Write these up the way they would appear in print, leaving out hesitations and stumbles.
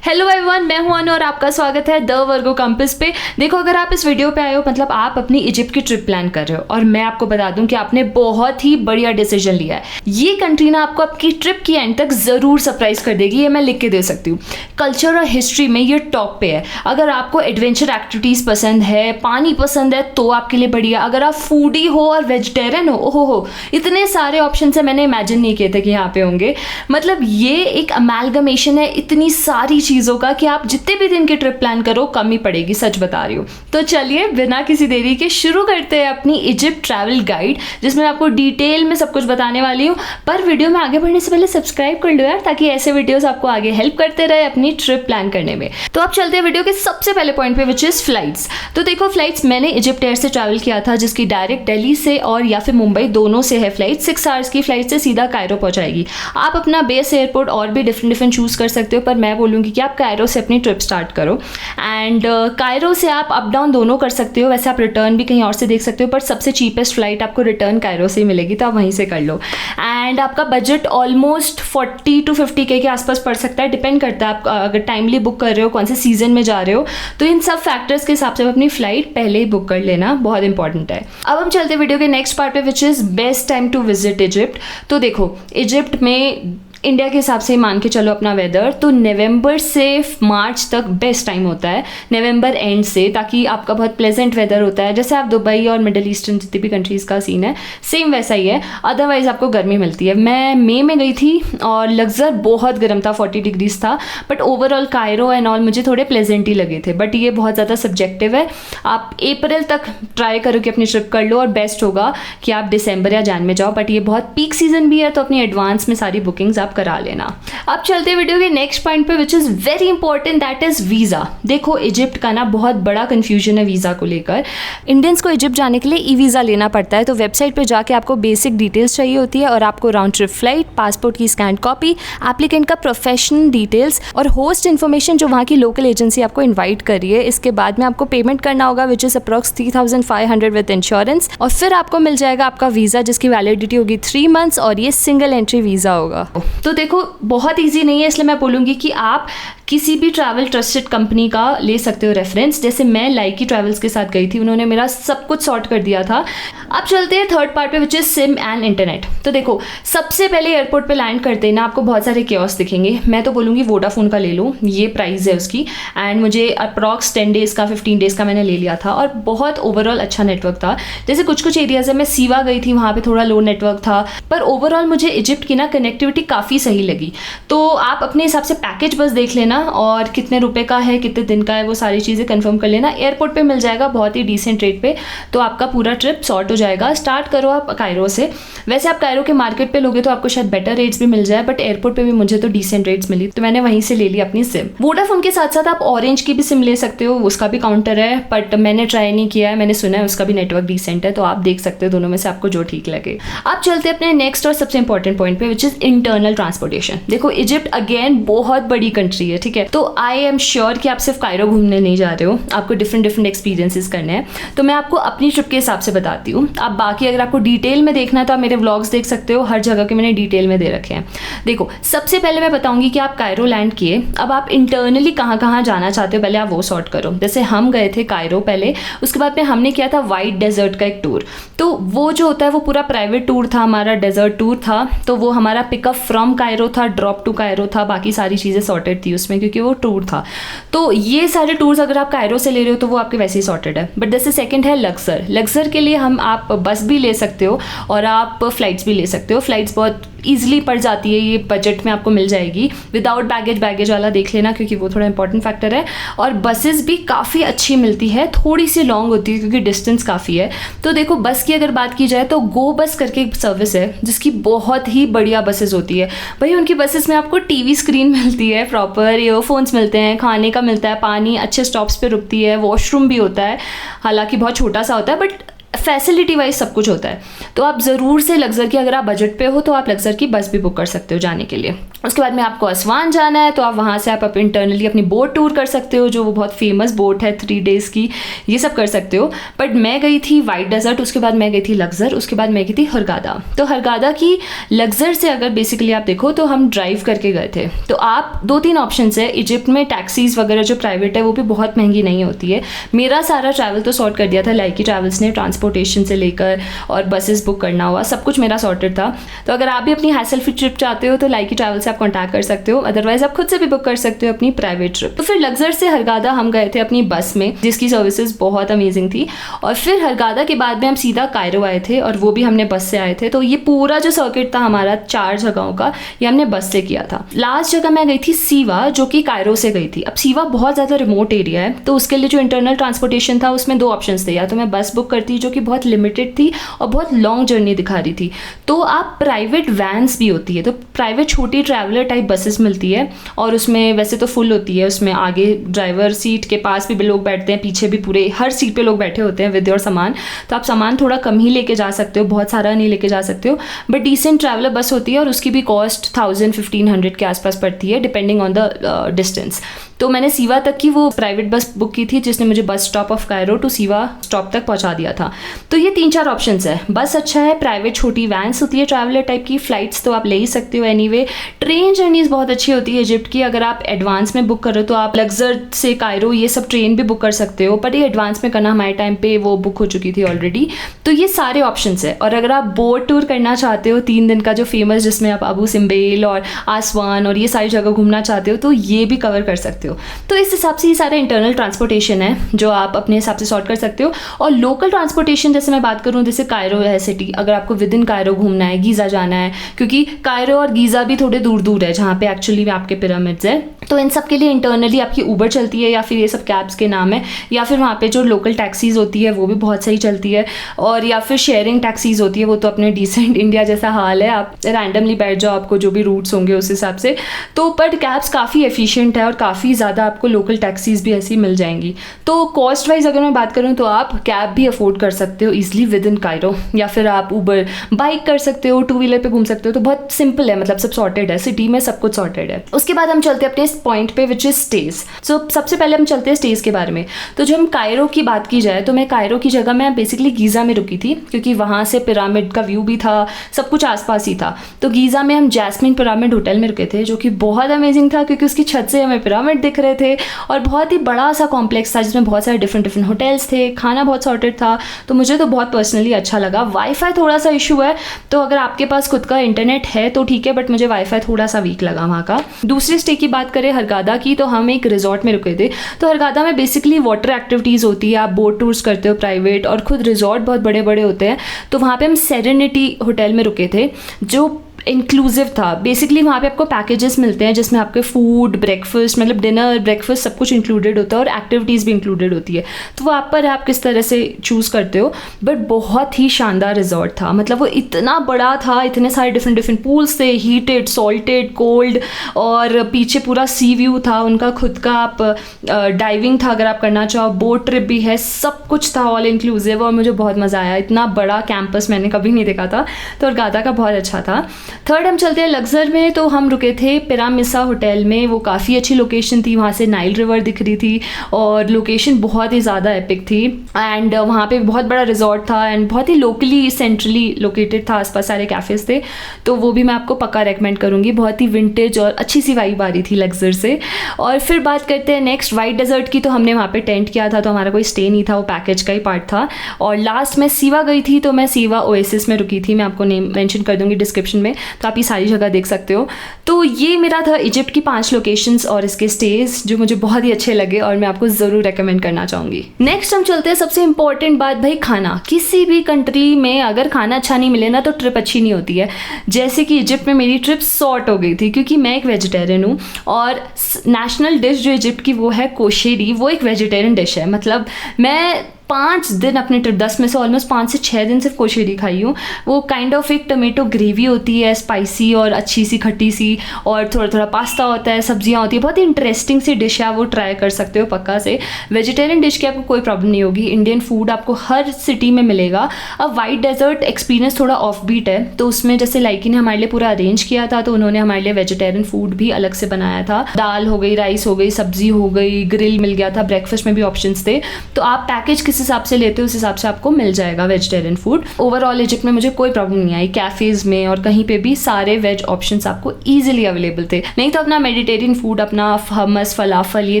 Hello everyone, मैं हूं अनु और आपका स्वागत है द वर्गो कंपस पे। देखो, अगर आप इस वीडियो पे आए हो मतलब आप अपनी इजिप्ट की ट्रिप प्लान कर रहे हो और मैं आपको बता दूं कि आपने बहुत ही बढ़िया डिसीजन लिया है। ये कंट्री ना आपको आपकी ट्रिप की एंड तक ज़रूर सरप्राइज कर देगी, ये मैं लिख के दे सकती हूँ। कल्चर और हिस्ट्री में ये टॉप पे है। अगर आपको एडवेंचर एक्टिविटीज़ पसंद है, पानी पसंद है तो आपके लिए बढ़िया। अगर आप फूडी हो और वेजिटेरियन हो, ओहो इतने सारे ऑप्शन है, मैंने इमेजिन नहीं किए थे कि यहाँ पे होंगे। मतलब ये एक अमेलगमेशन है इतनी सारी चीज़ों का कि आप जितने भी दिन की ट्रिप प्लान करो कम ही पड़ेगी, सच बता रही हूँ। तो चलिए बिना किसी देरी के शुरू करते हैं अपनी इजिप्ट ट्रैवल गाइड, जिसमें आपको डिटेल में सब कुछ बताने वाली हूँ। पर वीडियो में आगे बढ़ने से पहले सब्सक्राइब कर लो यार, ताकि ऐसे वीडियोस आपको आगे हेल्प करते रहे अपनी ट्रिप प्लान करने में। तो आप चलते हैं वीडियो के सबसे पहले पॉइंट पे, विच इज फ्लाइट्स। तो देखो, फ्लाइट्स मैंने इजिप्ट एयर से ट्रैवल किया था, जिसकी डायरेक्ट दिल्ली से और या फिर मुंबई दोनों से है फ्लाइट। 6 आवर्स की फ्लाइट से सीधा कायरो पहुंचाएगी। आप अपना बेस एयरपोर्ट और भी डिफरेंट चूज कर सकते हो, पर मैं बोलूँगी कि आप कायरो से अपनी ट्रिप स्टार्ट करो। एंड कायरो से आप अप डाउन दोनों कर सकते हो, वैसे आप रिटर्न भी कहीं और से देख सकते हो, पर सबसे चीपेस्ट फ्लाइट आपको रिटर्न कायरो से ही मिलेगी, तो आप वहीं से कर लो। एंड आपका बजट ऑलमोस्ट 40 to 50K के आसपास पड़ सकता है, डिपेंड करता है आप अगर टाइमली बुक कर रहे हो, कौन से सीजन में जा रहे हो। तो इन सब फैक्टर्स के हिसाब से अपनी फ्लाइट पहले ही बुक कर लेना बहुत इंपॉर्टेंट है। अब हम चलते वीडियो के नेक्स्ट पार्ट पे, which is best time to visit Egypt. तो देखो, इजिप्ट में इंडिया के हिसाब से मान के चलो अपना वेदर, तो नवंबर से मार्च तक बेस्ट टाइम होता है, नवंबर एंड से, ताकि आपका बहुत प्लेजेंट वेदर होता है। जैसे आप दुबई और मिडिल ईस्टर्न जितनी भी कंट्रीज़ का सीन है सेम वैसा ही है, अदरवाइज आपको गर्मी मिलती है। मैं मई में गई थी और लग्जर बहुत गर्म था, 40 डिग्रीज था, but overall Cairo and all मुझे थोड़े प्लेजेंट ही लगे थे। बट ये बहुत ज़्यादा सब्जेक्टिव है, आप अप्रैल तक ट्राई करो कि अपनी ट्रिप कर लो, और बेस्ट होगा कि आप दिसंबर या जन में जाओ, बट ये बहुत पीक सीजन भी है, तो अपनी एडवांस में सारी बुकिंग्स आप करा लेना। अब चलते वीडियो के नेक्स्ट पॉइंट पे, which is very important, that is visa. देखो, इजिप्ट का ना बहुत बड़ा कंफ्यूजन है वीजा को लेकर। इंडियंस को इजिप्ट जाने के लिए ई वीजा लेना पड़ता है, तो वेबसाइट पे जाके आपको बेसिक डिटेल्स चाहिए होती है, और आपको राउंड ट्रिप फ्लाइट, पासपोर्ट की स्कैन कॉपी, एप्लीकेंट का प्रोफेशनल डिटेल्स और होस्ट इन्फॉर्मेशन जो वहाँ की लोकल एजेंसी आपको इन्वाइट कर रही है। इसके बाद में आपको पेमेंट करना होगा, which is approx 3500 with insurance, और फिर आपको मिल जाएगा आपका वीजा, जिसकी वैलिडिटी होगी 3 मंथ्स, और ये सिंगल एंट्री वीजा होगा। तो देखो, बहुत ईजी नहीं है, इसलिए मैं बोलूँगी कि आप किसी भी ट्रैवल ट्रस्टेड कंपनी का ले सकते हो रेफरेंस। जैसे मैं लाइकी ट्रैवल्स के साथ गई थी, उन्होंने मेरा सब कुछ सॉर्ट कर दिया था। अब चलते हैं थर्ड पार्ट पे, which is SIM and internet. तो देखो, सबसे पहले एयरपोर्ट पे लैंड करते ही ना आपको बहुत सारे कियोस्क दिखेंगे। मैं तो बोलूँगी वोडाफोन का ले लो, ये प्राइस है उसकी, एंड मुझे अप्रॉक्स 10 डेज़ का 15 डेज़ का मैंने ले लिया था, और बहुत ओवरऑल अच्छा नेटवर्क था। जैसे कुछ एरियाज है, मैं सीवा गई थी, वहाँ पर थोड़ा लो नेटवर्क था, पर ओवरऑल मुझे इजिप्ट की ना कनेक्टिविटी काफ़ी सही लगी। तो आप अपने हिसाब से पैकेज बस देख लेना, और कितने रुपए का है, कितने दिन का है, वो सारी चीज़ें कंफर्म कर लेना। एयरपोर्ट पे मिल जाएगा बहुत ही डिसेंट रेट पे, तो आपका पूरा ट्रिप सॉर्ट हो जाएगा। स्टार्ट करो आप कायरो से। वैसे आप कायरो के मार्केट पे लोगे तो आपको शायद बेटर रेट्स भी मिल जाए, बट एयरपोर्ट पे भी मुझे तो डिसेंट रेट्स मिली, तो मैंने वहीं से ले ली अपनी सिम। वोडाफोन के साथ साथ आप ऑरेंज की भी सिम ले सकते हो, उसका भी काउंटर है, बट मैंने ट्राई नहीं किया है। मैंने सुना है उसका भी नेटवर्क डिसेंट है, तो आप देख सकते हो दोनों में से आपको जो ठीक लगे। अब चलते हैं अपने नेक्स्ट और सबसे इंपॉर्टेंट पॉइंट पे, विच इज इंटरनल ट्रांसपोर्टेशन। देखो, इजिप्ट अगेन बहुत बड़ी कंट्री है, ठीक है, तो आई एम श्योर कि आप सिर्फ कायरो घूमने नहीं जा रहे हो, आपको डिफरेंट एक्सपीरियंसेस करने हैं। तो मैं आपको अपनी ट्रिप के हिसाब से बताती हूँ। आप बाकी अगर आपको डिटेल में देखना है तो आप मेरे व्लॉग्स देख सकते हो, हर जगह के मैंने डिटेल में दे रखे हैं। देखो, सबसे पहले मैं बताऊंगी कि आप कायरो लैंड किए, अब आप इंटरनली कहाँ कहाँ जाना चाहते हो, पहले आप वो सॉर्ट करो। जैसे हम गए थे कायरो पहले, उसके बाद में हमने किया था वाइट डेजर्ट का एक टूर। तो वो जो होता है वो पूरा प्राइवेट टूर था, हमारा डेजर्ट टूर था। तो वो हमारा पिकअप फ्रॉम कायरो था, ड्रॉप टू कायरो था, बाकी सारी चीज़ें सॉर्टेड थी उसमें, क्योंकि वो टूर था। तो ये सारे टूर्स अगर आप कायरो से ले रहे हो तो वो आपके वैसे ही सॉर्टेड है। बट जैसे सेकंड है लग्जर। लग्जर के लिए आप बस भी ले सकते हो और आप फ्लाइट्स भी ले सकते हो। फ्लाइट्स बहुत ईजिली पड़ जाती है, ये बजट में आपको मिल जाएगी। विदाउट बैगेज वाला देख लेना, क्योंकि वो थोड़ा इंपॉर्टेंट फैक्टर है। और बसेस भी काफ़ी अच्छी मिलती है, थोड़ी सी लॉन्ग होती है क्योंकि डिस्टेंस काफ़ी है। तो देखो, बस की अगर बात की जाए तो गो बस करके एक सर्विस है, जिसकी बहुत ही बढ़िया बसेस होती है। भाई, उनकी बसेस में आपको टीवी स्क्रीन मिलती है, प्रॉपर ईयरफोन्स मिलते हैं, खाने का मिलता है, पानी अच्छे स्टॉप्स पे रुकती है, वॉशरूम भी होता है, हालांकि बहुत छोटा सा होता है, बट फैसिलिटी वाइज सब कुछ होता है। तो आप ज़रूर से लग्जर की, अगर आप बजट पे हो तो आप लग्जर की बस भी बुक कर सकते हो जाने के लिए। उसके बाद में आपको असवान जाना है, तो आप वहाँ से आप इंटरनली अपनी बोट टूर कर सकते हो, जो वो बहुत फेमस बोट है 3 डेज़ की, ये सब कर सकते हो। बट मैं गई थी वाइट डेजर्ट, उसके बाद मैं गई थी लग्जर, उसके बाद मैं गई थी हरगादा। तो हरगादा की लग्जर से अगर बेसिकली आप देखो तो हम ड्राइव करके गए थे। तो आप 2-3 ऑप्शन है इजिप्ट में, टैक्सीज वगैरह जो प्राइवेट है वो भी बहुत महंगी नहीं होती है। मेरा सारा ट्रैवल तो सॉर्ट कर दिया था लाइकी ट्रैवल्स ने, ट्रांसपोर्टेशन से लेकर और बसेस बुक करना हुआ, सब कुछ मेरा सॉर्टेड था। तो अगर आप भी अपनी हैसल फ्री ट्रिप चाहते हो तो लाइकी ट्रैवल आप कॉन्टैक्ट कर सकते हो, अदरवाइज आप खुद से भी बुक कर सकते हो अपनी प्राइवेट ट्रिप। तो फिर लग्जर से हरगादा हम गए थे अपनी बस में, जिसकी सर्विसेज बहुत अमेजिंग थी। और फिर हरगादा के बाद में हम सीधा कायरो आए थे, और वो भी हमने बस से आए थे। तो ये पूरा जो सर्किट था हमारा 4 जगहों का, ये हमने बस से किया था। लास्ट जगह मैं गई थी सीवा, जो कि कायरो से गई थी। अब सीवा बहुत ज़्यादा रिमोट एरिया है, तो उसके लिए जो इंटरनल ट्रांसपोर्टेशन था उसमें 2 ऑप्शन थे, या तो मैं बस बुक करती जो कि बहुत लिमिटेड थी और बहुत लॉन्ग जर्नी दिखा रही थी, तो आप प्राइवेट वैन्स भी होती है, तो प्राइवेट छोटी ट्रैवलर टाइप बसेस मिलती है, और उसमें वैसे तो फुल होती है, उसमें आगे ड्राइवर सीट के पास भी लोग बैठते हैं, पीछे भी पूरे हर सीट पे लोग बैठे होते हैं विद योर सामान। तो आप सामान थोड़ा कम ही लेके जा सकते हो, बहुत सारा नहीं लेके जा सकते हो, बट डिसेंट ट्रैवलर बस होती है, और उसकी भी कॉस्ट 1000-1500 के आसपास पड़ती है डिपेंडिंग ऑन द डिस्टेंस। तो मैंने सीवा तक की वो प्राइवेट बस बुक की थी, जिसने मुझे bus stop of Cairo to Siwa stop तक पहुंचा दिया था। तो ये 3-4 ऑप्शंस है, बस अच्छा है, प्राइवेट छोटी वैन्स होती है ट्रैवलर टाइप की, फ्लाइट्स तो आप ले ही सकते हो एनीवे। ट्रेन जर्नीज बहुत अच्छी होती है इजिप्ट की, अगर आप एडवांस में बुक करो तो आप लग्जर से कायरो ये सब ट्रेन भी बुक कर सकते हो, बट ये एडवांस में करना, हमारे टाइम पे वो बुक हो चुकी थी ऑलरेडी। तो ये सारे ऑप्शंस है। और अगर आप बोट टूर करना चाहते हो 3 दिन का जो फेमस, जिसमें आप अबू सिम्बेल और आसवान और ये सारी जगह घूमना चाहते हो, तो ये भी कवर कर सकते हो। तो इस हिसाब से ये सारे इंटरनल ट्रांसपोर्टेशन है जो आप अपने हिसाब से सॉर्ट कर सकते हो। और लोकल ट्रांसपोर्टेशन जैसे मैं बात करूँ, जैसे कायरो है सिटी, अगर आपको विद इन कायरो घूमना है, गीज़ा जाना है, क्योंकि कायरो और गीज़ा भी थोड़े दूर दूर है जहाँ पे एक्चुअली में आपके पिरामिड्स है, तो इन सब के लिए इंटरनली आपकी ऊबर चलती है, या फिर ये सब कैब्स के नाम है, या फिर वहाँ पे जो लोकल टैक्सीज होती है वो भी बहुत सही चलती है, और या फिर शेयरिंग टैक्सीज होती है, वो तो अपने डिसेंट इंडिया जैसा हाल है, आप रैंडमली बैठ जाओ, आपको जो भी रूट्स होंगे उस हिसाब से। तो बट कैब्स काफ़ी एफिशिएंट है, और काफ़ी ज़्यादा आपको लोकल टैक्सीज भी ऐसी मिल जाएंगी। तो कॉस्ट वाइज अगर मैं बात करूँ तो आप कैब भी अफोर्ड कर सकते हो ईजिली विद इन कायरो, या फिर आप ऊबर बाइक कर सकते हो, 2 व्हीलर पे घूम सकते हो। तो बहुत सिंपल है, मतलब सब सॉर्टेड है, सिटी में सब कुछ सॉर्टेड है। उसके बाद हम चलते हैं अपने पॉइंट पे विच इज स्टेज। सो सबसे पहले हम चलते हैं स्टेज के बारे में। तो जब हम कायरो की बात की जाए, तो मैं कायरो की जगह मैं बेसिकली गीज़ा में रुकी थी, क्योंकि वहाँ से पिरामिड का व्यू भी था, सब कुछ आसपास ही था। तो गीज़ा में हम जैस्मिन पिरामिड होटल में रुके थे, जो कि बहुत अमेजिंग था, क्योंकि उसकी छत से हमें पिरामिड दिख रहे थे, और बहुत ही बड़ा सा कॉम्प्लेक्स था जिसमें बहुत सारे डिफरेंट होटल्स थे, खाना बहुत सॉर्टेड था। तो मुझे तो बहुत पर्सनली अच्छा लगा। वाईफाई थोड़ा सा इशू है, तो अगर आपके पास खुद का इंटरनेट है तो ठीक है, बट मुझे वाईफाई थोड़ा सा वीक लगा वहाँ का। दूसरी स्टे की बात करें हरगादा की, तो हम एक रिजॉर्ट में रुके थे। तो हरगादा में बेसिकली वाटर एक्टिविटीज़ होती है, आप बोट टूर्स करते हो प्राइवेट, और खुद रिजॉर्ट बहुत बड़े बड़े होते हैं। तो वहाँ पे हम सेरेनिटी होटल में रुके थे, जो इंक्लूसिव था। बेसिकली वहाँ पे आपको पैकेजेस मिलते हैं जिसमें आपके फूड, ब्रेकफास्ट, मतलब डिनर, ब्रेकफास्ट सब कुछ इंक्लूडेड होता है, और एक्टिविटीज़ भी इंक्लूडेड होती है। तो वो आप पर है, आप किस तरह से चूज़ करते हो। बट बहुत ही शानदार रिजॉर्ट था, मतलब वो इतना बड़ा था, इतने सारे डिफरेंट पूल्स थे, हीटेड, सॉल्टेड, कोल्ड, और पीछे पूरा सी व्यू था उनका खुद का। आप डाइविंग था अगर आप करना चाहो, बोट ट्रिप भी है, सब कुछ था ऑल इंक्लूसिव, और मुझे बहुत मज़ा आया। इतना बड़ा कैंपस मैंने कभी नहीं देखा था, तो हरगादा का बहुत अच्छा था। थर्ड हम चलते हैं लग्जर में। तो हम रुके थे पिरामिसा होटल में, वो काफ़ी अच्छी लोकेशन थी, वहाँ से नाइल रिवर दिख रही थी, और लोकेशन बहुत ही ज़्यादा एपिक थी। एंड वहाँ पे बहुत बड़ा रिजॉर्ट था, एंड बहुत ही लोकली सेंट्रली लोकेटेड था, आसपास सारे कैफ़ेज़ थे। तो वो भी मैं आपको पक्का रेकमेंड करूँगी, बहुत ही विंटेज और अच्छी सी वाइब आ रही थी लग्जर से। और फिर बात करते हैं नेक्स्ट वाइट डेजर्ट की। तो हमने वहाँ पर टेंट किया था, तो हमारा कोई स्टे नहीं था, वो पैकेज का ही पार्ट था। और लास्ट में सीवा गई थी, तो मैं सीवा ओएसिस में रुकी थी, मैं आपको नेम मेंशन कर दूँगी डिस्क्रिप्शन में, तो आप ये सारी जगह देख सकते हो। तो ये मेरा था इजिप्ट की 5 लोकेशंस और इसके स्टेज, जो मुझे बहुत ही अच्छे लगे और मैं आपको ज़रूर रेकमेंड करना चाहूँगी। नेक्स्ट हम चलते हैं सबसे इंपॉर्टेंट बात, भाई खाना। किसी भी कंट्री में अगर खाना अच्छा नहीं मिले ना, तो ट्रिप अच्छी नहीं होती है। जैसे कि इजिप्ट में मेरी ट्रिप सॉर्ट हो गई थी, क्योंकि मैं एक वेजिटेरियन हूँ, और नेशनल डिश जो इजिप्ट की वो है कोशेरी, वो एक वेजिटेरियन डिश है। मतलब मैं 5 दिन अपने ट्रिप, 10 में से ऑलमोस्ट 5 से 6 दिन सिर्फ कोशिरी खाई हूँ। वो काइंड ऑफ एक टमेटो ग्रेवी होती है, स्पाइसी और अच्छी सी खट्टी सी, और थोड़ा थोड़ा पास्ता होता है, सब्जियाँ होती है, बहुत ही इंटरेस्टिंग सी डिश है, वो ट्राई कर सकते हो पक्का से। वेजिटेरियन डिश की आपको कोई प्रॉब्लम नहीं होगी, इंडियन फूड आपको हर सिटी में मिलेगा। अब वाइट डेजर्ट एक्सपीरियंस थोड़ा ऑफ बीट है, तो उसमें जैसे लाइकी ने हमारे लिए पूरा अरेंज किया था, तो उन्होंने हमारे लिए वेजिटेरियन फूड भी अलग से बनाया था। दाल हो गई, राइस हो गई, सब्जी हो गई, ग्रिल मिल गया था, ब्रेकफास्ट में भी ऑप्शंस थे। तो आप पैकेज किस हिसाब से लेते हो उस हिसाब से आपको मिल जाएगा वेजिटेरियन फूड। ओवरऑल इजिप्ट में मुझे कोई प्रॉब्लम नहीं आई, कैफेज में और कहीं पे भी सारे वेज ऑप्शंस आपको ईजिली अवेलेबल थे। नहीं तो अपना मेडिटेरियन फूड, अपना हमस, फलाफल, ये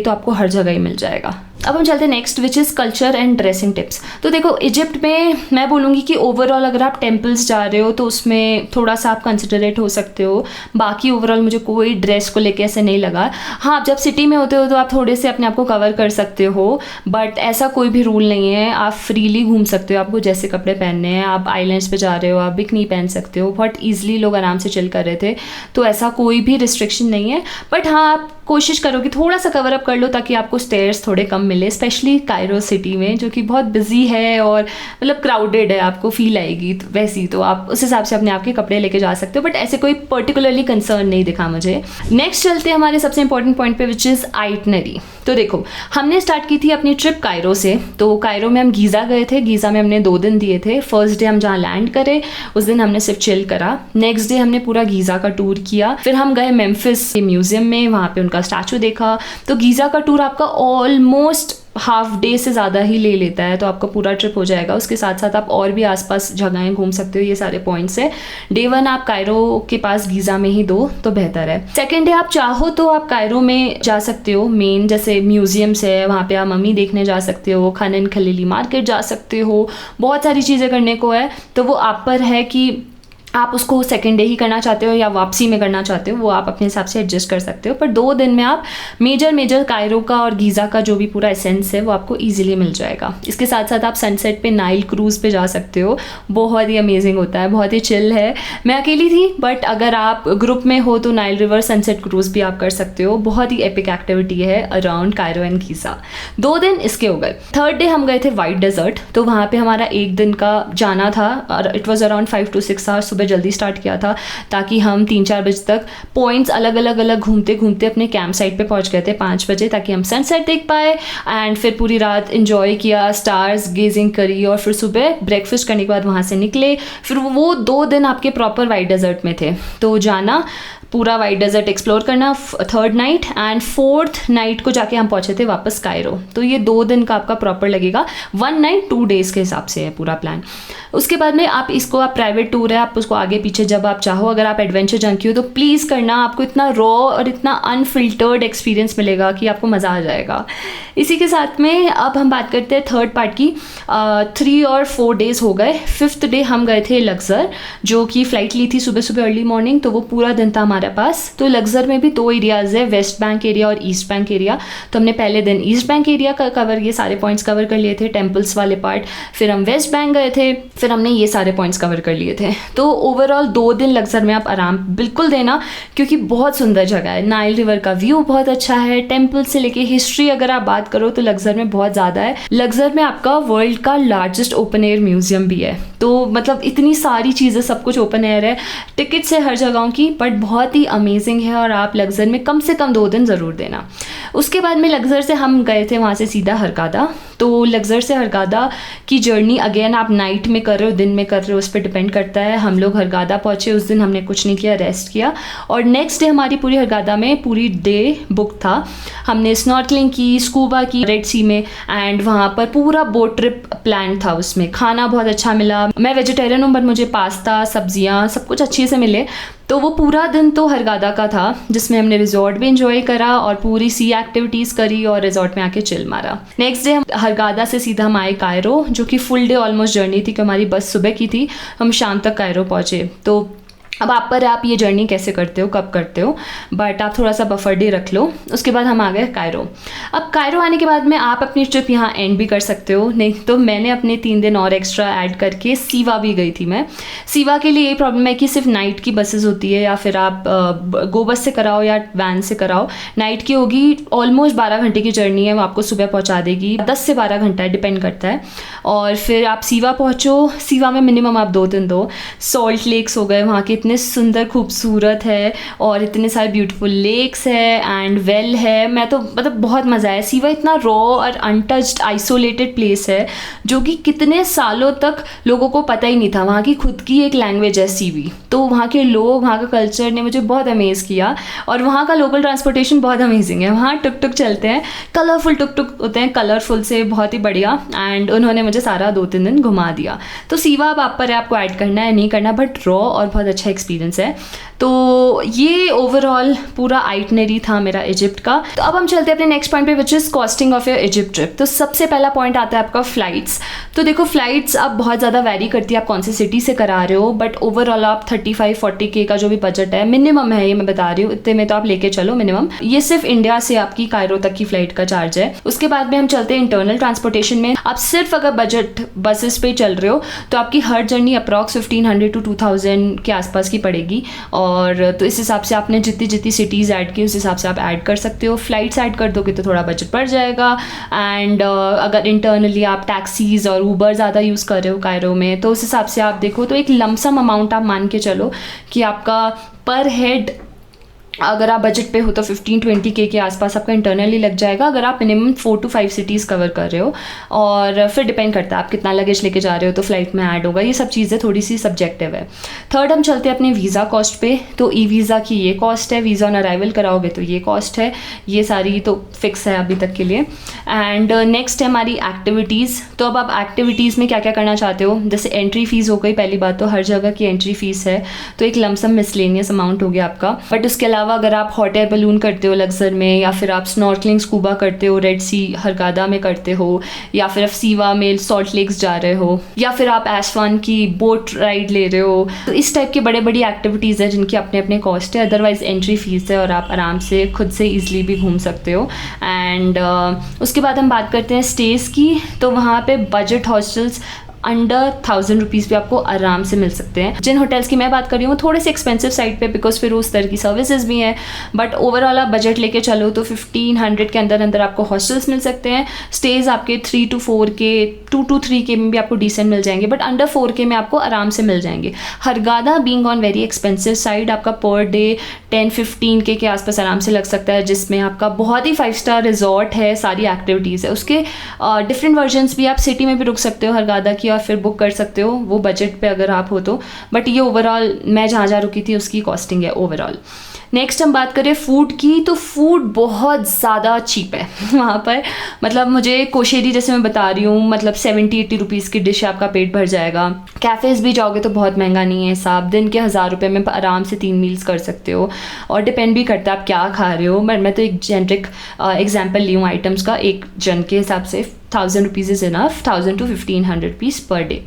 तो आपको हर जगह ही मिल जाएगा। अब हम चलते हैं next, which is culture and dressing tips. तो देखो इजिप्ट में मैं बोलूँगी कि ओवरऑल अगर आप टेम्पल्स जा रहे हो तो उसमें थोड़ा सा आप कंसिडरेट हो सकते हो। बाकी ओवरऑल मुझे कोई ड्रेस को लेके ऐसे नहीं लगा। हाँ, आप जब सिटी में होते हो तो आप थोड़े से अपने आप को कवर कर सकते हो, बट ऐसा कोई भी रूल नहीं है, आप फ्रीली घूम सकते हो, आपको जैसे कपड़े पहनने हैं। आप आइलैंड्स पे जा रहे हो, आप बिकनी पहन सकते हो, बहुत ईजिली लोग आराम से चिल कर रहे थे, तो ऐसा कोई भी रिस्ट्रिक्शन नहीं है। बट हाँ, आप कोशिश करो कि थोड़ा सा कवर अप कर लो ताकि आपको स्टेयर्स थोड़े कम मिले, स्पेशली कायरो सिटी में जो कि बहुत बिजी है और मतलब क्राउडेड है, आपको फील आएगी तो वैसी, तो आप उस हिसाब से अपने आप के कपड़े लेके जा सकते हो, बट ऐसे कोई पर्टिकुलरली कंसर्न नहीं दिखा मुझे। नेक्स्ट चलते हैं हमारे सबसे इंपॉर्टेंट पॉइंट पे, विच इज़ आइटनरी। तो देखो हमने स्टार्ट की थी अपनी ट्रिप कायरो से, तो कायरो में हम गीज़ा गए थे, गीज़ा में हमने 2 दिन दिए थे। फर्स्ट डे हम जहाँ लैंड करे उस दिन हमने सिर्फ चिल करा, नेक्स्ट डे हमने पूरा गीज़ा का टूर किया, फिर हम गए मेम्फिस के म्यूजियम में, वहाँ पे उनका स्टैचू देखा। तो गीज़ा का टूर आपका ऑलमोस्ट हाफ डे से ज़्यादा ही ले लेता है, तो आपका पूरा ट्रिप हो जाएगा। उसके साथ साथ आप और भी आसपास जगहें घूम सकते हो, ये सारे पॉइंट्स है। डे 1 आप कायरो के पास गीज़ा में ही दो तो बेहतर है। सेकेंड डे आप चाहो तो आप कायरो में जा सकते हो, मेन जैसे म्यूजियम्स है, वहाँ पे आप मम्मी देखने जा सकते हो, खानन खलीली मार्केट जा सकते हो, बहुत सारी चीज़ें करने को है। तो वो आप पर है कि आप उसको सेकेंड डे ही करना चाहते हो या वापसी में करना चाहते हो, वो आप अपने हिसाब से एडजस्ट कर सकते हो। पर 2 दिन में आप मेजर कायरो का और गीज़ा का जो भी पूरा एसेंस है वो आपको इजीली मिल जाएगा। इसके साथ साथ आप सनसेट पे नाइल क्रूज़ पे जा सकते हो, बहुत ही अमेजिंग होता है, बहुत ही चिल है। मैं अकेली थी, बट अगर आप ग्रुप में हो तो नाइल रिवर सनसेट क्रूज़ भी आप कर सकते हो, बहुत ही एपिक एक्टिविटी है अराउंड कायरो एंड गीज़ा। 2 दिन इसके हो गए। थर्ड डे हम गए थे वाइट डेजर्ट, तो वहाँ पर हमारा 1 दिन का जाना था और it was around 5 to 6 hours. जल्दी स्टार्ट किया था ताकि हम 3-4 बजे तक पॉइंट्स अलग अलग घूमते घूमते अपने कैंप साइट पे पहुंच गए थे 5 बजे, ताकि हम सनसेट देख पाए एंड फिर पूरी रात एंजॉय किया, स्टार्स गेजिंग करी और फिर सुबह ब्रेकफास्ट करने के बाद वहाँ से निकले। फिर वो 2 दिन आपके प्रॉपर वाइट डेजर्ट में थे, तो जाना पूरा वाइट डेजर्ट एक्सप्लोर करना 3rd night and 4th night को जाके हम पहुंचे थे वापस कायरो। तो ये 2 दिन का आपका प्रॉपर लगेगा, 1 नाइट 2 डेज के हिसाब से है पूरा प्लान। उसके बाद में आप इसको, आप प्राइवेट टूर है, आप उसको आगे पीछे जब आप चाहो, अगर आप एडवेंचर जंकी हो तो प्लीज़ करना, आपको इतना रॉ और इतना अनफिल्टर्ड एक्सपीरियंस मिलेगा कि आपको मज़ा आ जाएगा। इसी के साथ में अब हम बात करते हैं थर्ड पार्ट की। 3 और 4 डेज़ हो गए। 5th डे हम गए थे लग्जर, जो कि फ़्लाइट ली थी सुबह सुबह अर्ली मॉर्निंग, तो वो पूरा दिन था हमारे पास। तो लग्जर में भी 2 एरियाज़ है, वेस्ट बैंक एरिया और ईस्ट बैंक एरिया। तो हमने पहले दिन ईस्ट बैंक एरिया का कवर, ये सारे पॉइंट्स कवर कर लिए थे, टेम्पल्स वाले पार्ट। फिर हम वेस्ट बैंक गए थे, फिर हमने ये सारे पॉइंट्स कवर कर लिए थे। तो ओवरऑल 2 दिन लग्जर में आप आराम बिल्कुल देना, क्योंकि बहुत सुंदर जगह है। नाइल रिवर का व्यू बहुत अच्छा है, टेम्पल से लेके हिस्ट्री अगर आप बात करो तो लग्जर में बहुत ज़्यादा है। लग्जर में आपका वर्ल्ड का लार्जेस्ट ओपन एयर म्यूजियम भी है, तो मतलब इतनी सारी चीज़ें, सब कुछ ओपन एयर है, टिकट्स है हर जगहों की, बट बहुत ही अमेजिंग है। और आप लग्जर में कम से कम 2 दिन ज़रूर देना। उसके बाद में लग्जर से हम गए थे वहाँ से सीधा हरगादा। तो लग्जर से हरगादा की जर्नी अगेन आप नाइट में कर रहे हो, दिन में कर रहे हो, उस पर डिपेंड करता है। हम लोग हरगादा पहुँचे, उस दिन हमने कुछ नहीं किया, रेस्ट किया। और नेक्स्ट डे हमारी पूरी हरगादा में पूरी डे बुक था। हमने स्नॉर्कलिंग की, स्कूबा की रेड सी में, एंड वहाँ पर पूरा बोट ट्रिप प्लान था। उसमें खाना बहुत अच्छा मिला। मैं वेजिटेरियन हूँ, बट मुझे पास्ता, सब्जियाँ सब कुछ अच्छे से मिले। तो वो पूरा दिन तो हरगादा का था, जिसमें हमने रिजॉर्ट भी एंजॉय करा और पूरी सी एक्टिविटीज़ करी और रिजॉर्ट में आके चिल मारा। नेक्स्ट डे हम हरगादा से सीधा हम आए कायरो, जो कि फुल डे ऑलमोस्ट जर्नी थी, कि हमारी बस सुबह की थी, हम शाम तक कायरो पहुँचे। तो अब आप पर आप ये जर्नी कैसे करते हो, कब करते हो, बट आप थोड़ा सा बफर डे रख लो। उसके बाद हम आ गए कायरो। अब कायरो आने के बाद में आप अपनी ट्रिप यहाँ एंड भी कर सकते हो, नहीं तो मैंने अपने 3 दिन और एक्स्ट्रा ऐड करके सीवा भी गई थी मैं। सीवा के लिए ये प्रॉब्लम है कि सिर्फ नाइट की बसेस होती है, या फिर आप गो बस से कराओ या वैन से कराओ। नाइट की होगी, ऑलमोस्ट 12 घंटे की जर्नी है, वो आपको सुबह पहुँचा देगी, 10 से 12 घंटा है, डिपेंड करता है। और फिर आप सीवा पहुँचो, सीवा में मिनिमम आप 2 दिन दो। सॉल्ट लेक्स हो गए, वहाँ के इतने सुंदर खूबसूरत है और इतने सारे ब्यूटीफुल लेक्स है एंड वेल है। मैं तो मतलब बहुत मज़ा आया। सीवा इतना रॉ और अनटच्ड आइसोलेटेड प्लेस है जो कि कितने सालों तक लोगों को पता ही नहीं था। वहाँ की खुद की एक लैंग्वेज है सीवी, तो वहाँ के लोग, वहाँ का कल्चर ने मुझे बहुत अमेज़ किया। और वहाँ का लोकल ट्रांसपोर्टेशन बहुत अमेजिंग है। वहाँ टुक टुक चलते हैं, कलरफुल टुक टुक होते हैं, कलरफुल से बहुत ही बढ़िया। एंड उन्होंने मुझे सारा 2-3 दिन घुमा दिया। तो सीवा अब आप पर है, आपको ऐड करना है नहीं करना, बट रॉ और बहुत अच्छा एक्सपीरियंस है। तो ये ओवरऑल पूरा आइटनरी था मेरा इजिप्ट का। तो अब हम चलते हैं अपने नेक्स्ट पॉइंट पे, which is costing of your Egypt trip. तो सबसे पहला पॉइंट आता है आपका फ्लाइट्स। तो देखो फ्लाइट्स अब बहुत ज़्यादा वैरी करती है आप कौन सी सिटी से करा रहे हो, बट ओवरऑल आप 35-40K का जो भी बजट है, मिनिमम है ये मैं बता रही हूँ, इतने में तो आप लेके चलो मिनिमम। ये सिर्फ इंडिया से आपकी कायरो तक की फ्लाइट का चार्ज है। उसके बाद में हम चलते हैं इंटरनल ट्रांसपोर्टेशन में। आप सिर्फ अगर बजट बसेस पे चल रहे हो तो आपकी हर जर्नी अप्रॉक्स 1500 to 2000 के आसपास की पड़ेगी। और तो इस हिसाब से आपने जितनी सिटीज़ ऐड की उस हिसाब से आप ऐड कर सकते हो। फ्लाइट्स ऐड कर दोगे तो थोड़ा बजट बढ़ जाएगा। एंड अगर इंटरनली आप टैक्सीज़ और ऊबर ज़्यादा यूज़ कर रहे हो कायरो में, तो उस हिसाब से आप देखो तो एक लमसम अमाउंट आप मान के चलो कि आपका पर हेड, अगर आप बजट पे हो तो 15-20K के आसपास आपका इंटरनली लग जाएगा, अगर आप मिनिमम 4 to 5 सिटीज़ कवर कर रहे हो। और फिर डिपेंड करता है आप कितना लगेज लेके जा रहे हो तो फ्लाइट में ऐड होगा। ये सब चीज़ें थोड़ी सी सब्जेक्टिव है। थर्ड हम चलते हैं अपने वीज़ा कॉस्ट पे। तो ई वीज़ा की ये कॉस्ट है, वीज़ा ऑन अराइवल कराओगे तो ये कॉस्ट है, ये सारी तो फिक्स है अभी तक के लिए। एंड नेक्स्ट है हमारी एक्टिविटीज़। तो अब आप एक्टिविटीज़ में क्या क्या करना चाहते हो, जैसे एंट्री फ़ीस हो गई, पहली बात तो हर जगह की एंट्री फ़ीस है, तो एक लमसम मिसलेनियस अमाउंट हो गया आपका। बट उसके अलावा अगर आप हॉट एयर बलून करते हो लग्जर में, या फिर आप स्नॉर्कलिंग स्कूबा करते हो रेड सी हरगादा में करते हो, या फिर आप सीवा में सॉल्ट लेक्स जा रहे हो, या फिर आप एसवान की बोट राइड ले रहे हो, तो इस टाइप की बड़ी एक्टिविटीज़ है जिनकी अपने अपने कॉस्ट है। अदरवाइज एंट्री फीस है और आप आराम से खुद से ईजिली भी घूम सकते हो। एंड उसके बाद हम बात करते हैं स्टेज़ की। तो वहाँ पे बजट हॉस्टल्स अंडर 1000 रुपीज़ पे आपको आराम से मिल सकते हैं। जिन होटल्स की मैं बात कर रही हूँ थोड़े से एक्सपेंसिव साइड पे, बिकॉज फिर उस तरह की सर्विसेज भी हैं। बट ओवरऑल आप बजट लेके चलो तो 1500 के अंदर अंदर आपको हॉस्टल्स मिल सकते हैं। स्टेज आपके 3 to 4K, 2 to 3K में भी आपको डिसेंट मिल जाएंगे, बट अंडर 4K में आपको आराम से मिल जाएंगे। हरगादा being on very expensive side, आपका पर डे 10-15K के आसपास आराम से लग सकता है, जिसमें आपका बहुत ही 5 स्टार रिजॉर्ट है, सारी एक्टिविटीज़ है। उसके डिफरेंट वर्जन्स भी, आप सिटी में भी रुक सकते हो हरगादा की और फिर बुक कर सकते हो वो बजट पे अगर आप हो तो। बट ये ओवरऑल मैं जहाँ रुकी थी उसकी कॉस्टिंग है ओवरऑल। नेक्स्ट हम बात करें फूड की, तो फूड बहुत ज़्यादा चीप है वहाँ पर। मतलब मुझे कोशेरी जैसे मैं बता रही हूँ, मतलब 70-80 रुपीज़ की डिश है, आपका पेट भर जाएगा। कैफ़ेज़ भी जाओगे तो बहुत महंगा नहीं है साहब, दिन के 1000 रुपये में आराम से 3 मील्स कर सकते हो। और डिपेंड भी करता है आप क्या खा रहे हो। मैं तो एक जेनरिक एग्जाम्पल ली हूँ आइटम्स का, एक जन के हिसाब से 1000 rupees is enough, 1000 to 1500 rupees per day.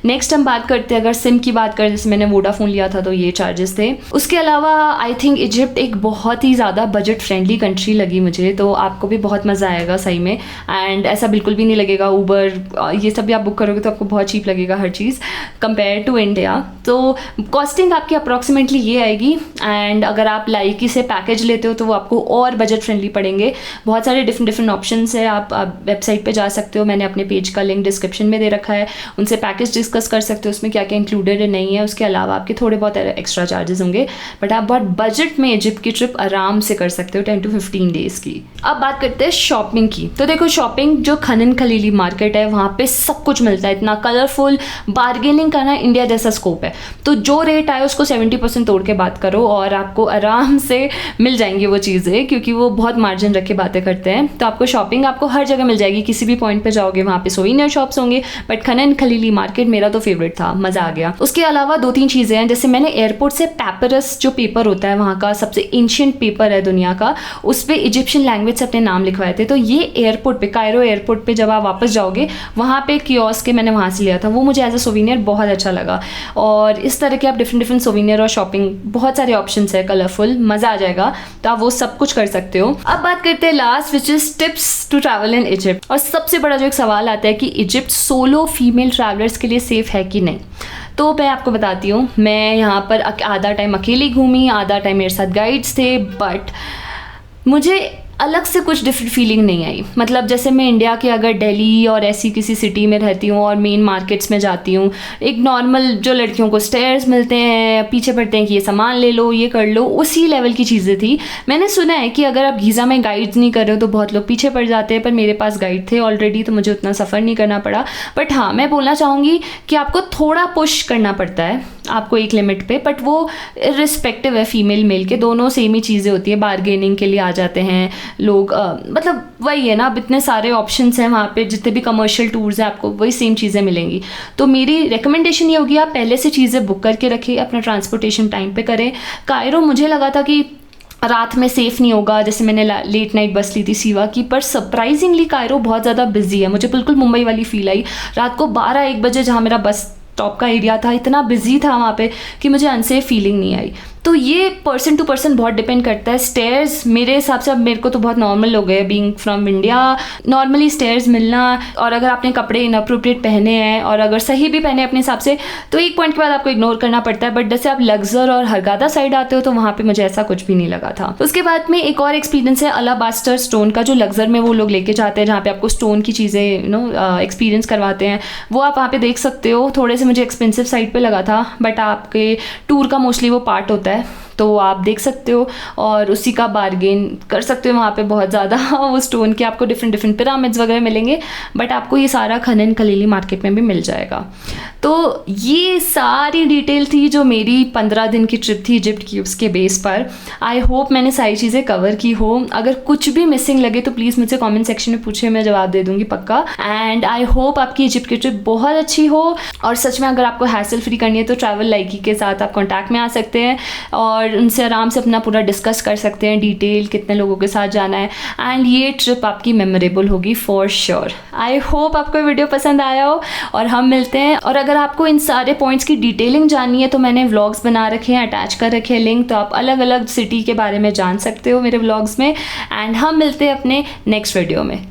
Next हम बात करते हैं, अगर सिम की बात करें, जैसे मैंने वोडाफोन लिया था तो ये चार्जेस थे। उसके अलावा आई थिंक इजिप्ट एक बहुत ही ज़्यादा बजट फ्रेंडली कंट्री लगी मुझे, तो आपको भी बहुत मज़ा आएगा सही में। एंड ऐसा बिल्कुल भी नहीं लगेगा ऊबर ये सब भी आप बुक करोगे तो आपको बहुत चीप लगेगा हर चीज़ कंपेयर टू इंडिया। तो कॉस्टिंग आपकी अप्रॉक्सीमेटली ये आएगी। एंड अगर आप लाइकी से पैकेज लेते हो तो वो आपको और बजट फ्रेंडली पड़ेंगे। बहुत सारे डिफरेंट ऑप्शंस है, आप वेबसाइट पे जा सकते हो, मैंने अपने पेज का लिंक डिस्क्रिप्शन में दे रखा है, उनसे पैकेज डिस्कस कर सकते हो उसमें क्या क्या इंक्लूडेड है नहीं है। उसके अलावा आपके थोड़े बहुत एक्स्ट्रा चार्जेस होंगे, बट आप बहुत बजट में इजिप्ट की ट्रिप आराम से कर सकते हो 10 to 15 डेज़ की। अब बात करते हैं शॉपिंग की। तो देखो शॉपिंग, जो खनन खलीली मार्केट है वहाँ पे सब कुछ मिलता है, इतना कलरफुल, बार्गेनिंग करना इंडिया जैसा स्कोप है। तो जो रेट आए उसको 70% तोड़ के बात करो और आपको आराम से मिल जाएंगी वो चीज़ें, क्योंकि वो बहुत मार्जिन रख के बातें करते हैं। तो आपको शॉपिंग आपको हर जगह मिल जाएगी, किसी भी पॉइंट पे जाओगे वहाँ पे सोविनियर शॉप्स होंगे, बट खनन खलीली मार्केट मेरा तो फेवरेट था, मज़ा आ गया। उसके अलावा 2-3 चीज़ें हैं, जैसे मैंने एयरपोर्ट से पैपरस जो पेपर होता है वहाँ का सबसे एंशिएंट पेपर है दुनिया का, उस पर इजिप्शियन लैंग्वेज से अपने नाम लिखवाए थे। तो ये एयरपोर्ट पे, कायरो एयरपोर्ट पे जब आप वापस जाओगे वहाँ पे कियोस्क के मैंने वहाँ से लिया था, वो मुझे एज अ सोविनियर बहुत अच्छा लगा। और इस तरह के आप डिफरेंट सोविनियर और शॉपिंग बहुत सारे ऑप्शंस है, कलरफुल, मज़ा आ जाएगा, तो आप वो सब कुछ कर सकते हो। अब बात करते हैं last, which is tips to travel in Egypt. और सबसे बड़ा जो एक सवाल आता है कि इजिप्ट सोलो फीमेल ट्रैवलर्स के लिए सेफ़ है कि नहीं, तो मैं आपको बताती हूँ। मैं यहाँ पर आधा टाइम अकेली घूमी, आधा टाइम मेरे साथ गाइड्स थे, बट मुझे अलग से कुछ डिफरेंट फीलिंग नहीं आई। मतलब जैसे मैं इंडिया के अगर दिल्ली और ऐसी किसी सिटी में रहती हूँ और मेन मार्केट्स में जाती हूँ, एक नॉर्मल जो लड़कियों को स्टेयर्स मिलते हैं, पीछे पड़ते हैं कि ये सामान ले लो, ये कर लो, उसी लेवल की चीज़ें थी। मैंने सुना है कि अगर आप गीज़ा में गाइड्स नहीं कर रहे हो तो बहुत लोग पीछे पड़ जाते हैं, पर मेरे पास गाइड थे ऑलरेडी, तो मुझे उतना सफ़र नहीं करना पड़ा। बट हाँ, मैं बोलना चाहूँगी कि आपको थोड़ा पुश करना पड़ता है, आपको एक लिमिट पे, बट वो रिस्पेक्टिव है फीमेल मेल के, दोनों सेम ही चीज़ें होती है। बार्गेनिंग के लिए आ जाते हैं लोग, मतलब वही है ना, अब इतने सारे ऑप्शंस हैं वहाँ पे, जितने भी कमर्शियल टूर्स हैं आपको वही सेम चीज़ें मिलेंगी। तो मेरी रिकमेंडेशन ये होगी, आप पहले से चीज़ें बुक करके रखें, अपना ट्रांसपोर्टेशन टाइम पे करें। कायरो मुझे लगा था कि रात में सेफ़ नहीं होगा, जैसे मैंने लेट नाइट बस ली थी सीवा की, पर सरप्राइजिंगली कायरो बहुत ज़्यादा बिजी है। मुझे बिल्कुल मुंबई वाली फील आई रात को 12-1 बजे, जहाँ मेरा बस टॉप का एरिया था, इतना बिजी था वहाँ पे कि मुझे अनसेफ फीलिंग नहीं आई। तो ये पर्सन टू पर्सन बहुत डिपेंड करता है। स्टेयर्स मेरे हिसाब से अब मेरे को तो बहुत नॉर्मल हो गए, being from India, normally stairs मिलना, और अगर आपने कपड़े इनअप्रोप्रिएट पहने हैं और अगर सही भी पहने अपने हिसाब से, तो एक पॉइंट के बाद आपको इग्नोर करना पड़ता है। बट जैसे आप लग्जर और हरगादा साइड आते हो तो वहाँ पे मुझे ऐसा कुछ भी नहीं लगा था। उसके बाद में एक और एक्सपीरियंस है अलाबास्टर स्टोन का, जो लग्जर में वो लोग लेके जाते हैं, जहाँ पे आपको स्टोन की चीज़ें एक्सपीरियंस करवाते हैं, वो आप वहाँ पे देख सकते हो। थोड़े से मुझे एक्सपेंसिव साइड पे लगा था, बट आपके टूर का मोस्टली वो पार्ट होता है, तो आप देख सकते हो और उसी का बार्गेन कर सकते हो। वहाँ पे बहुत ज़्यादा वो स्टोन के आपको डिफरेंट पिरामिड्स वगैरह मिलेंगे, बट आपको ये सारा खनन खलीली मार्केट में भी मिल जाएगा। तो ये सारी डिटेल थी जो मेरी 15 दिन की ट्रिप थी इजिप्ट की, उसके बेस पर। आई होप मैंने सारी चीज़ें कवर की हो। अगर कुछ भी मिसिंग लगे तो प्लीज़ मुझसे कमेंट सेक्शन में पूछिए, मैं जवाब दे दूँगी पक्का। एंड आई होप आपकी इजिप्ट की ट्रिप बहुत अच्छी हो। और सच में अगर आपको हैसल फ्री करनी है तो ट्रैवल लाइकी के साथ आप कॉन्टैक्ट में आ सकते हैं और उनसे आराम से अपना पूरा डिस्कस कर सकते हैं, डिटेल कितने लोगों के साथ जाना है, एंड ये ट्रिप आपकी मेमोरेबल होगी फॉर श्योर। आई होप आपको वीडियो पसंद आया हो और हम मिलते हैं। और अगर आपको इन सारे पॉइंट्स की डिटेलिंग जाननी है तो मैंने व्लॉग्स बना रखे हैं, अटैच कर रखे हैं लिंक, तो आप अलग अलग सिटी के बारे में जान सकते हो मेरे व्लॉग्स में। एंड हम मिलते हैं अपने नेक्स्ट वीडियो में।